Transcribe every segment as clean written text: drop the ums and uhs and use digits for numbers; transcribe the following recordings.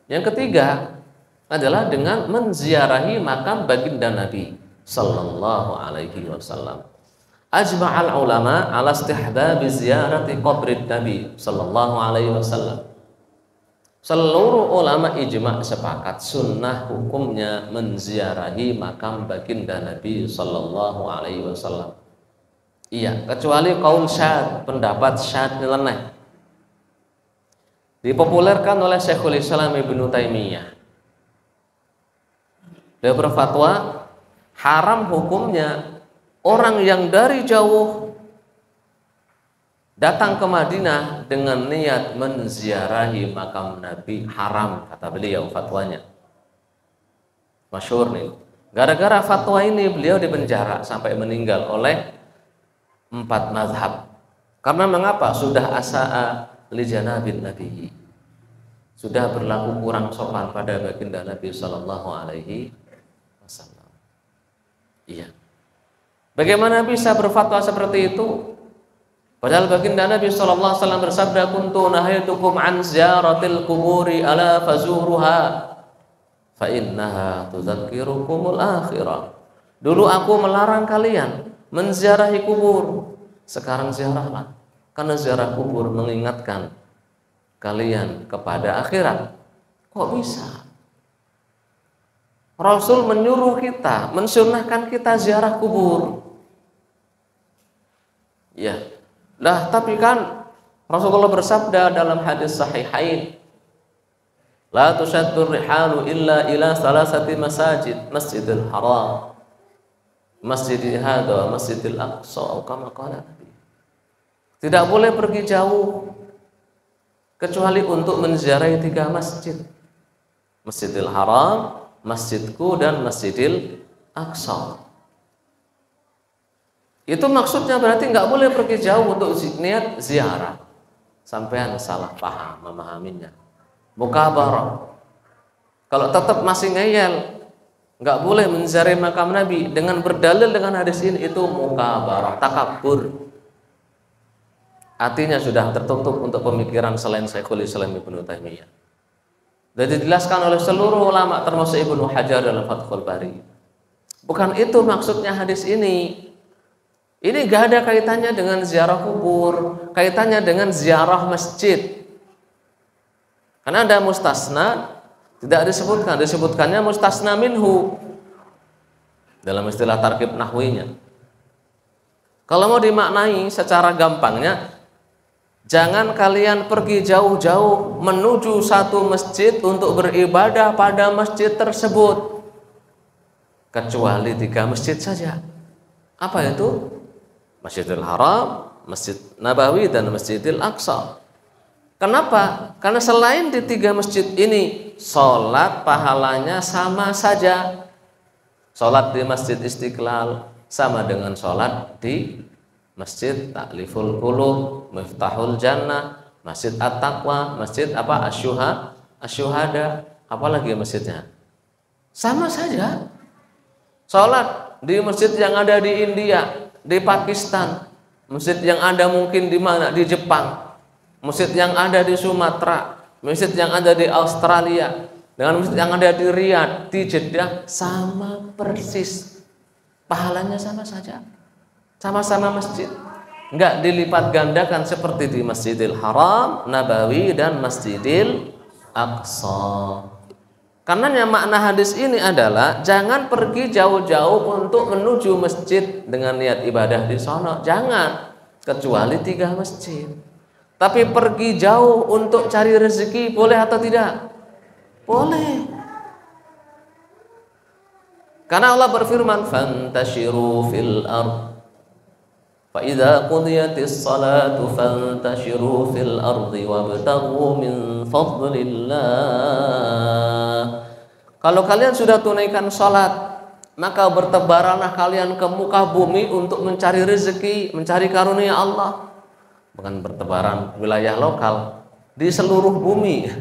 Yang ketiga adalah dengan menziarahi makam baginda Nabi sallallahu alaihi wasallam. Ajma'al ulama ala istihbab ziyarati qabrin Nabi sallallahu alaihi wasallam. Seluruh ulama ijma' sepakat sunnah hukumnya menziarahi makam baginda Nabi sallallahu alaihi wasallam. Iya, kecuali qaul syadz, pendapat syadz nyeleneh. Dipopulerkan oleh Syekhul Islam Ibnu Taimiyah. Dia berfatwa haram hukumnya orang yang dari jauh datang ke Madinah dengan niat menziarahi makam Nabi, haram, kata beliau fatwanya. Masyhur nih. Gara-gara fatwa ini beliau dipenjara sampai meninggal oleh 4 mazhab. Karena mengapa? Sudah asa'a li janabin Nabi. Sudah berlaku kurang sopan pada baginda Nabi sallallahu alaihi wasallam. Iya. Bagaimana bisa berfatwa seperti itu? Padahal baginda Nabi sallallahu alaihi wasallam bersabda, "Kuntu nahaitukum an ziyaratil quburi ala fazuruha fa innaha tudzakkirukumul akhirah." Dulu aku melarang kalian menziarahi kubur. Sekarang ziarahlah, karena ziarah kubur mengingatkan kalian kepada akhirat. Kok bisa? Rasul menyuruh kita, mensunnahkan kita ziarah kubur. Ya, lah tapi kan Rasulullah bersabda dalam hadis sahihain, la tushaddur rihalu illa ila salasati masajid, Masjidil Haram, Masjidil Hadha, Masjidil Aqsa, kama qala Nabi. Tidak boleh pergi jauh kecuali untuk menziarahi 3 masjid. Masjidil Haram, masjidku, dan Masjidil Aqsa. Itu maksudnya berarti nggak boleh pergi jauh untuk niat ziarah. Sampean salah paham memahaminya. Mukabarah. Kalau tetap masih ngeyel, nggak boleh menziarahi makam Nabi dengan berdalil dengan hadis ini, itu mukabarah, takabur. Hatinya sudah tertutup untuk pemikiran selain Syekhul Islam Ibnu Taimiyah. Dan dijelaskan oleh seluruh ulama termasuk Ibnu Hajar dalam Fathul Bari. Bukan itu maksudnya hadis ini. Ini gak ada kaitannya dengan ziarah kubur, kaitannya dengan ziarah masjid. Karena ada mustasna, tidak disebutkan, disebutkannya mustasna minhu dalam istilah tarkib nahwinya. Kalau mau dimaknai secara gampangnya, jangan kalian pergi jauh-jauh menuju satu masjid untuk beribadah pada masjid tersebut, kecuali 3 masjid saja. Apa itu? Masjidil Haram, Masjid Nabawi, dan Masjidil Aqsa. Kenapa? Karena selain di 3 masjid ini, sholat pahalanya sama saja. Sholat di Masjid Istiqlal sama dengan sholat di Masjid Ta'liful Qulub, Miftahul Jannah, Masjid At-Taqwa, Masjid apa? Asyuhada, apalagi masjidnya? Sama saja. Sholat di masjid yang ada di India, di Pakistan, masjid yang ada mungkin di mana? Di Jepang, masjid yang ada di Sumatera, masjid yang ada di Australia, dengan masjid yang ada di Riyadh, di Jeddah, sama persis. Pahalanya sama saja. Sama-sama masjid. Enggak dilipat gandakan seperti di Masjidil Haram, Nabawi, dan Masjidil Aqsa. Karena makna hadis ini adalah jangan pergi jauh-jauh untuk menuju masjid dengan niat ibadah di sono. Jangan, kecuali 3 masjid. Tapi pergi jauh untuk cari rezeki boleh atau tidak? Boleh. Karena Allah berfirman, "Fantashiru fil ard." Fa idza qudiyatis salatu fantashiru fil ardi wabtaghu min fadlillah. Kalau kalian sudah tunaikan salat, maka bertebaranlah kalian ke muka bumi untuk mencari rezeki, mencari karunia Allah. Bukan bertebaran wilayah lokal, di seluruh bumi.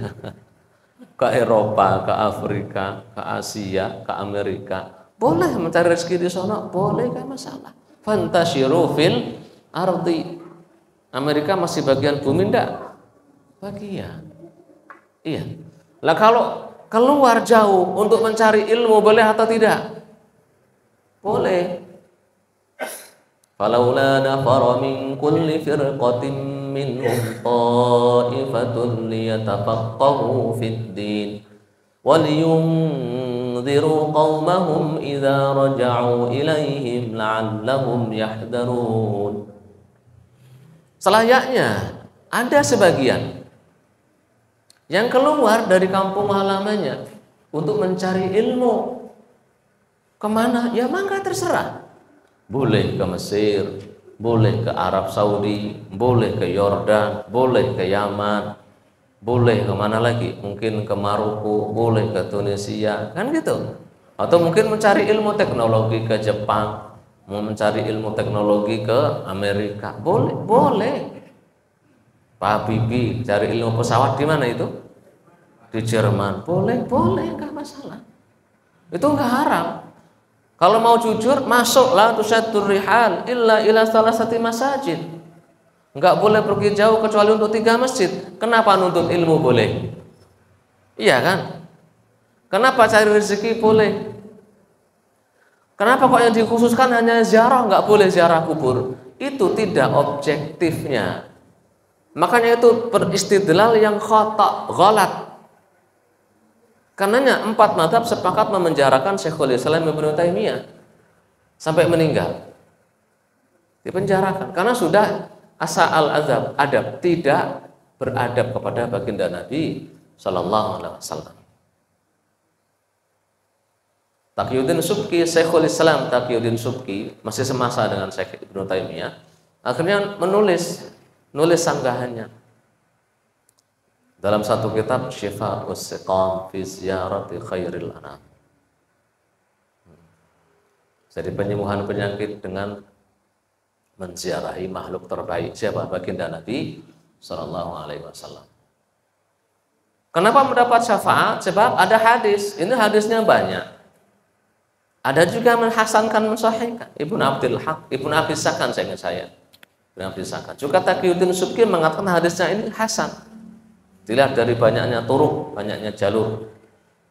Ke Eropa, ke Afrika, ke Asia, ke Amerika. Boleh mencari rezeki di sana, boleh, gak masalah. Fantashiru fil ardi. Amerika masih bagian bumi enggak? Bagian. Iya. Lah kalau keluar jauh untuk mencari ilmu boleh atau tidak? Boleh. Falaula nafara min kulli firqatin minhum ta'ifatun liyatafaqahu fid din wa liyunziru qaumahum idza raja'u ilaihim la'allahum yahdharun. Selayaknya ada sebagian yang keluar dari kampung halamannya untuk mencari ilmu. Kemana? Ya mangga terserah. Boleh ke Mesir, boleh ke Arab Saudi, boleh ke Yordan, boleh ke Yaman, boleh kemana lagi? Mungkin ke Maroko, boleh ke Tunisia, kan gitu. Atau mungkin mencari ilmu teknologi ke Jepang, mau mencari ilmu teknologi ke Amerika, boleh, boleh. Pak Habibie cari ilmu pesawat di mana itu? Di Jerman, boleh, boleh, nggak masalah. Itu nggak haram. Kalau mau jujur, masuklah tusyaddur rihal illa ila salasati masajid. Enggak boleh pergi jauh kecuali untuk 3 masjid. Kenapa nuntut ilmu boleh? Iya kan? Kenapa cari rezeki boleh? Kenapa kok yang dikhususkan hanya ziarah, enggak boleh ziarah kubur? Itu tidak objektifnya. Makanya itu beristidlal yang khata', ghalat. Karenanya 4 mazhab sepakat memenjarakan Syekhul Islam Ibnu Taimiyah sampai meninggal. Dipenjarakan karena sudah asa al-azab, adab, tidak beradab kepada baginda Nabi sallallahu alaihi wasallam. Taqiyuddin Subki, Syekhul Islam Taqiyuddin Subki masih semasa dengan Syekh Ibnu Taimiyah, akhirnya nulis sanggahannya dalam satu kitab Syifa'us Siqam fi Ziyarati Khairil Anam. Jadi penyembuhan penyakit dengan menziarahi makhluk terbaik. Siapa? Baginda Nabi sallallahu alaihi wasallam. Kenapa mendapat syafaat? Sebab ada hadis. Ini hadisnya banyak. Ada juga menhasankan, mensahihkan. Ibnu Abdul Haq, Ibnu Abi Sakan saya. Ibnu Abi Sakan. Juga Taqiyuddin Subki mengatakan hadisnya ini hasan. Dilihat dari banyaknya turuk, banyaknya jalur.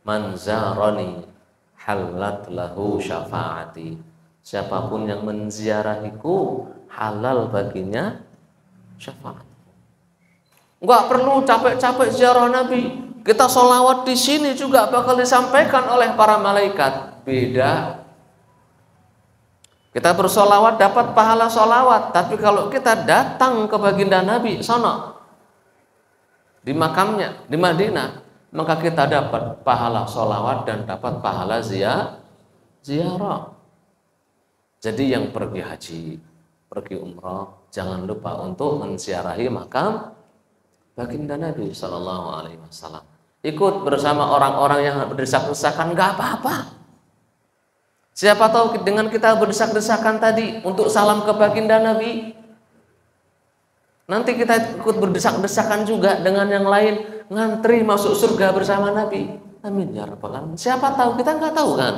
Man zarani halat lahu syafaati. Siapapun yang menziarahiku, halal baginya syafaat. Enggak perlu capek-capek ziarah Nabi. Kita sholawat di sini juga bakal disampaikan oleh para malaikat. Beda. Kita bersolawat dapat pahala solawat, tapi kalau kita datang ke baginda Nabi, sono di makamnya di Madinah, maka kita dapat pahala sholawat dan dapat pahala ziarah. Jadi yang pergi haji, pergi umrah, jangan lupa untuk menziarahi makam baginda Nabi sallallahu alaihi wasallam. Ikut bersama orang-orang yang berdesak-desakan, nggak apa-apa. Siapa tahu dengan kita berdesak-desakan tadi untuk salam ke baginda Nabi, nanti kita ikut berdesak-desakan juga dengan yang lain, ngantri masuk surga bersama Nabi. Amin ya rabbal alamin. Siapa tahu, kita nggak tahu kan.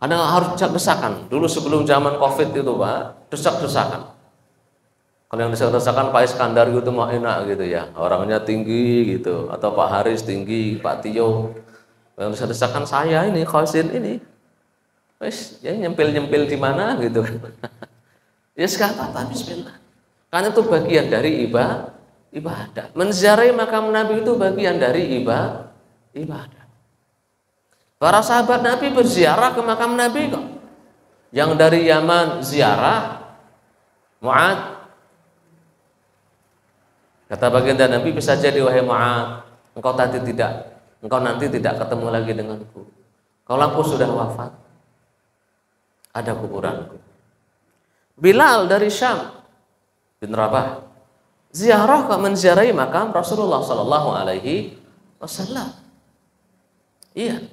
Kadang harus desak-desakan. Dulu sebelum zaman Covid itu Pak, desak-desakan. Kalau yang desak-desakan Pak Iskandar gitu mah enak gitu ya, orangnya tinggi gitu, atau Pak Haris tinggi, Pak Tio. Yang desak-desakan saya ini, Khosin ini, wes ya nyempil-nyempil di mana gitu. Ya sekarang apa, bismillah. Karena itu bagian dari ibadah. Menziarahi makam Nabi itu bagian dari ibadah. Para sahabat Nabi berziarah ke makam Nabi kok. Yang dari Yaman ziarah Mu'ad. Kata baginda Nabi, bisa jadi wahai Mu'ad, engkau nanti tidak ketemu lagi denganku. Kalau aku sudah wafat, ada kuburanku. Bilal dari Syam bin Rabah ziarah ke menziarahi makam Rasulullah sallallahu alaihi wasallam. Iya.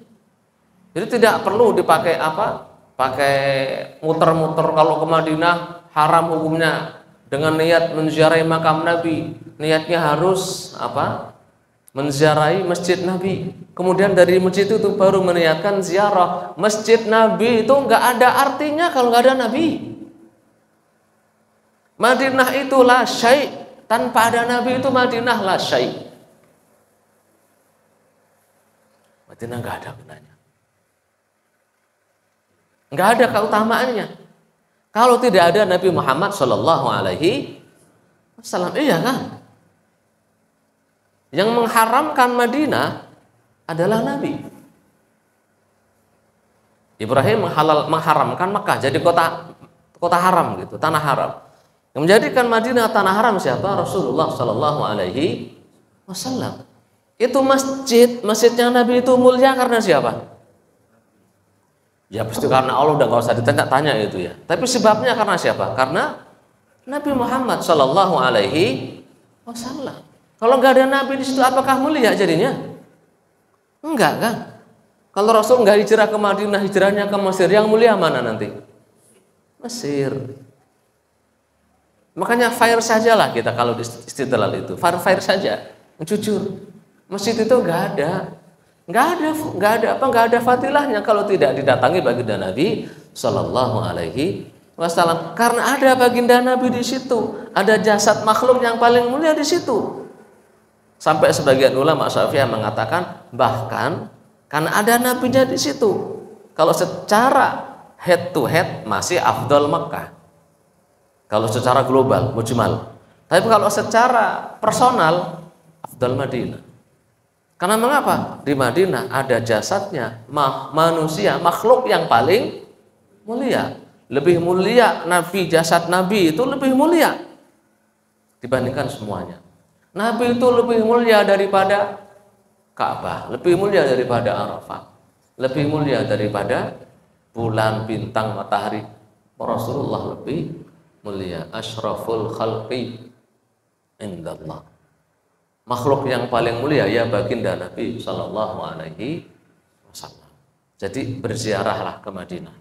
Jadi tidak perlu dipakai apa? Pakai muter-muter. Kalau ke Madinah haram hukumnya dengan niat menziarahi makam Nabi. Niatnya harus apa? Menziarahi masjid Nabi. Kemudian dari masjid itu baru meniatkan ziarah. Masjid Nabi itu enggak ada artinya kalau enggak ada Nabi. Madinah itulah syai', tanpa ada Nabi itu Madinah lah syai'. Artinya nggak ada gunanya. Nggak ada keutamaannya. Kalau tidak ada Nabi Muhammad Shallallahu Alaihi Wasallam, iya kan? Yang mengharamkan Madinah adalah Nabi. Ibrahim mengharamkan Mekah jadi kota haram gitu, tanah haram. Yang menjadikan Madinah tanah haram siapa? Rasulullah Shallallahu Alaihi Wasallam. Itu masjidnya Nabi itu mulia karena siapa? Ya pasti karena Allah, udah nggak usah ditanya-tanya itu ya. Tapi sebabnya karena siapa? Karena Nabi Muhammad Shallallahu Alaihi Wasallam. Kalau nggak ada Nabi di situ, apakah mulia jadinya? Enggak kan? Kalau Rasul nggak hijrah ke Madinah, hijrahnya ke Mesir, yang mulia mana nanti? Mesir. Makanya fair sajalah kita kalau di istidlal itu, fair saja, jujur. Masjid itu nggak ada fadilahnya kalau tidak didatangi baginda Nabi Shallallahu Alaihi Wasallam. Karena ada baginda Nabi di situ, ada jasad makhluk yang paling mulia di situ. Sampai sebagian ulama Syafi'iyah mengatakan bahkan karena ada nabinya di situ, kalau secara head to head masih afdal Mekah. Kalau secara global, mujmal. Tapi kalau secara personal, afdal Madinah. Karena mengapa? Di Madinah ada jasadnya manusia, makhluk yang paling mulia. Lebih mulia Nabi, jasad Nabi itu lebih mulia dibandingkan semuanya. Nabi itu lebih mulia daripada Ka'bah, lebih mulia daripada Arafah, lebih mulia daripada bulan, bintang, matahari. Rasulullah lebih mulia. Asyraful khalqi indallah. Makhluk yang paling mulia ya baginda Nabi Shallallahu Alaihi Wasallam. Jadi berziarahlah ke Madinah.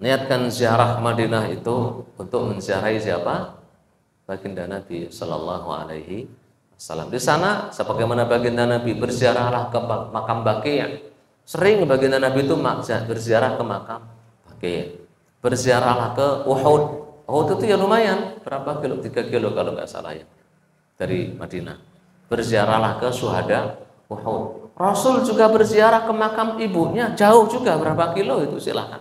Niatkan ziarah Madinah itu untuk menziarahi siapa? Baginda Nabi Shallallahu Alaihi Wasallam. Di sana, sebagaimana baginda Nabi berziarahlah ke makam Baqi'. Sering baginda Nabi itu berziarah ke makam Baqi'. Berziarahlah ke Uhud. Uhud itu ya lumayan, berapa kilo? 3 kilo kalau nggak salah ya. Dari Madinah. Berziarahlah ke syuhada Uhud. Rasul juga berziarah ke makam ibunya, jauh juga, berapa kilo itu silahkan.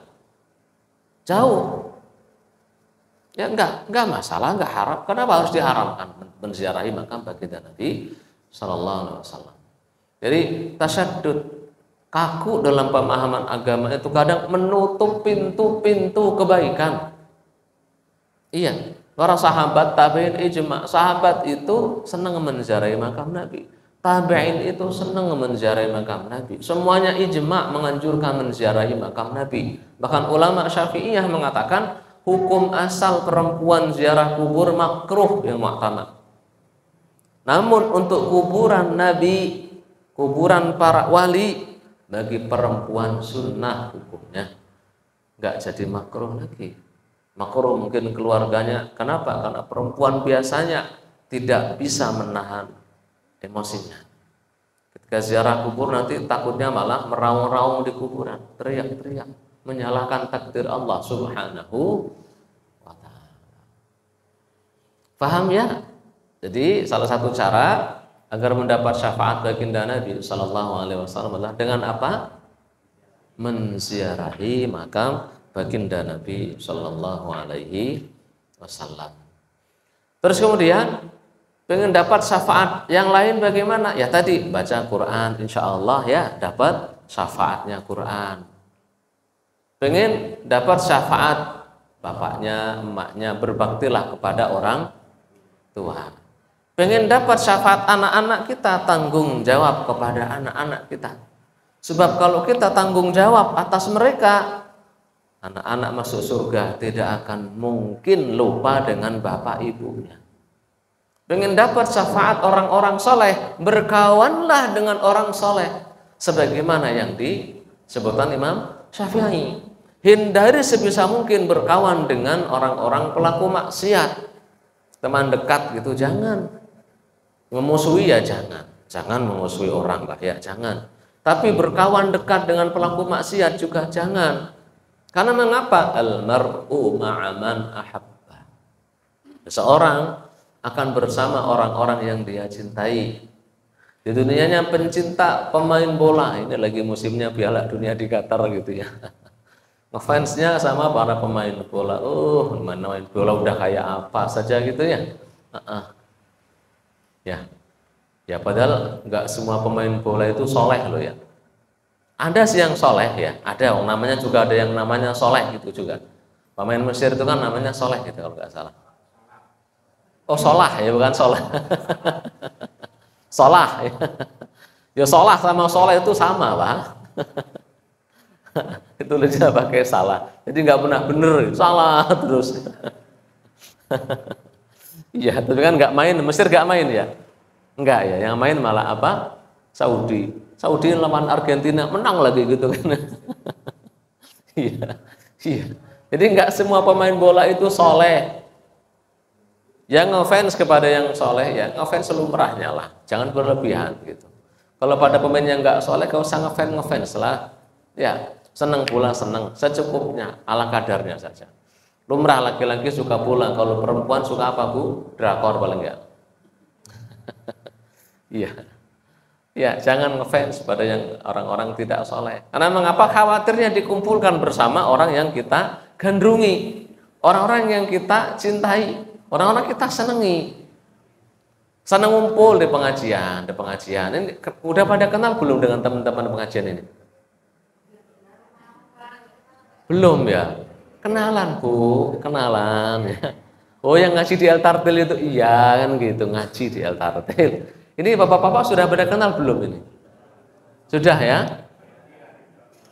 Jauh. Ya enggak masalah, enggak haram. Kenapa harus diharamkan menziarahi makam baginda Nabi Sallallahu Alaihi Wasallam? Jadi tasyadud, kaku dalam pemahaman agama itu kadang menutup pintu-pintu kebaikan. Iya. Para sahabat tabi'in ijma, sahabat itu senang menziarahi makam Nabi. Tabi'in itu senang menziarahi makam Nabi. Semuanya ijma menganjurkan menziarahi makam Nabi. Bahkan ulama Syafi'iyah mengatakan hukum asal perempuan ziarah kubur makruh yang muhtamad. Namun untuk kuburan Nabi, kuburan para wali, bagi perempuan sunnah hukumnya, nggak jadi makruh lagi. Makruh mungkin keluarganya, kenapa? Karena perempuan biasanya tidak bisa menahan emosinya. Ketika ziarah kubur nanti takutnya malah meraung-raung di kuburan, teriak-teriak, menyalahkan takdir Allah Subhanahu wa ta'ala. Paham ya? Jadi salah satu cara agar mendapat syafaat baginda Nabi Sallallahu Alaihi Wasallam adalah dengan apa? Menziarahi makam baginda Nabi Sallallahu Alaihi Wasallam. Terus kemudian pengen dapat syafaat yang lain bagaimana? Ya tadi baca Quran, insya Allah ya dapat syafaatnya Quran. Pengen dapat syafaat bapaknya, emaknya, berbaktilah kepada orang tua. Pengen dapat syafaat anak-anak kita, tanggung jawab kepada anak-anak kita. Sebab kalau kita tanggung jawab atas mereka, anak-anak masuk surga tidak akan mungkin lupa dengan bapak ibunya. Pengen dapat syafaat orang-orang soleh, berkawanlah dengan orang soleh. Sebagaimana yang disebutkan Imam Syafi'i. Hindari sebisa mungkin berkawan dengan orang-orang pelaku maksiat. Teman dekat gitu jangan. Memusuhi ya jangan. Jangan memusuhi orang lah ya jangan. Tapi berkawan dekat dengan pelaku maksiat juga jangan. Karena mengapa? Al-mar'u ma'aman ahabba. Seseorang akan bersama orang-orang yang dia cintai. Di dunianya pencinta pemain bola, ini lagi musimnya Piala Dunia di Qatar gitu ya. Ngefansnya sama para pemain bola. Main bola udah kayak apa saja gitu ya. Ya, ya padahal nggak semua pemain bola itu soleh loh ya. Ada sih yang soleh ya, ada namanya juga ada yang namanya soleh gitu juga. Pemain Mesir itu kan namanya soleh gitu kalau nggak salah. Oh solah ya bukan soleh. Solah ya. Ya solah sama soleh itu sama Pak. Itu aja pakai salah. Jadi nggak pernah bener, salah terus. Iya, tapi kan nggak main, Mesir nggak main ya? Enggak ya, yang main malah apa? Saudi. Saudi lawan Argentina menang lagi gitu kan. Iya, iya. Jadi nggak semua pemain bola itu soleh. Yang ngefans kepada yang soleh ya ngefans selumrahnya lah, jangan berlebihan gitu. Kalau pada pemain yang nggak soleh, kau usah ngefans lah. Ya, seneng pula seneng, secukupnya, ala kadarnya saja. Lumrah laki-laki suka pulang, kalau perempuan suka apa Bu? Drakor paling enggak. Iya, ya jangan ngefans pada yang orang-orang tidak soleh. Karena mengapa? Khawatirnya dikumpulkan bersama orang yang kita gandrungi, orang-orang yang kita cintai, orang-orang kita senangi. Senang ngumpul di pengajian, Ini udah pada kenal belum dengan teman-teman pengajian ini? Belum ya? Kenalan Bu, kenalan ya. Oh yang ngaji di El Tartil itu iya kan gitu, ngaji di El Tartil. Ini bapak-bapak sudah pada kenal belum ini? Sudah ya?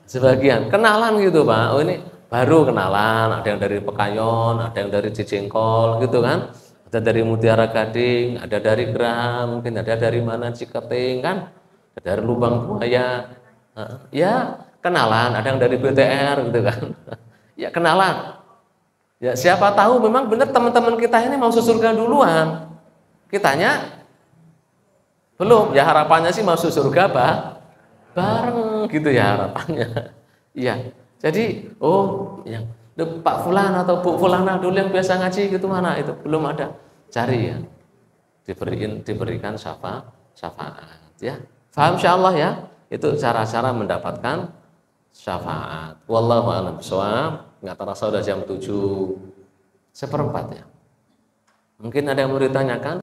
Sebagian kenalan gitu Pak. Oh ini baru kenalan, ada yang dari Pekayon, ada yang dari Cijengkol gitu kan, ada dari Mutiara Gading, ada dari Gram, mungkin ada dari mana Ciketing kan, ada dari Lubang Buaya. Ya kenalan, ada yang dari BTR gitu kan. Ya kenalan. Ya siapa tahu memang benar teman-teman kita ini mau surga duluan. Kitanya belum. Ya harapannya sih masuk surga bareng gitu ya harapannya. Iya. Jadi yang Pak Fulan atau Bu Fulana dulu yang biasa ngaji gitu mana itu belum ada. Cari ya. Diberikan syafaat ya. Paham insyaallah ya? Itu cara-cara mendapatkan syafaat. Wallahu a'lam bishawab. Nggak terasa udah jam 7:04 ya. Mungkin ada yang mau ditanyakan?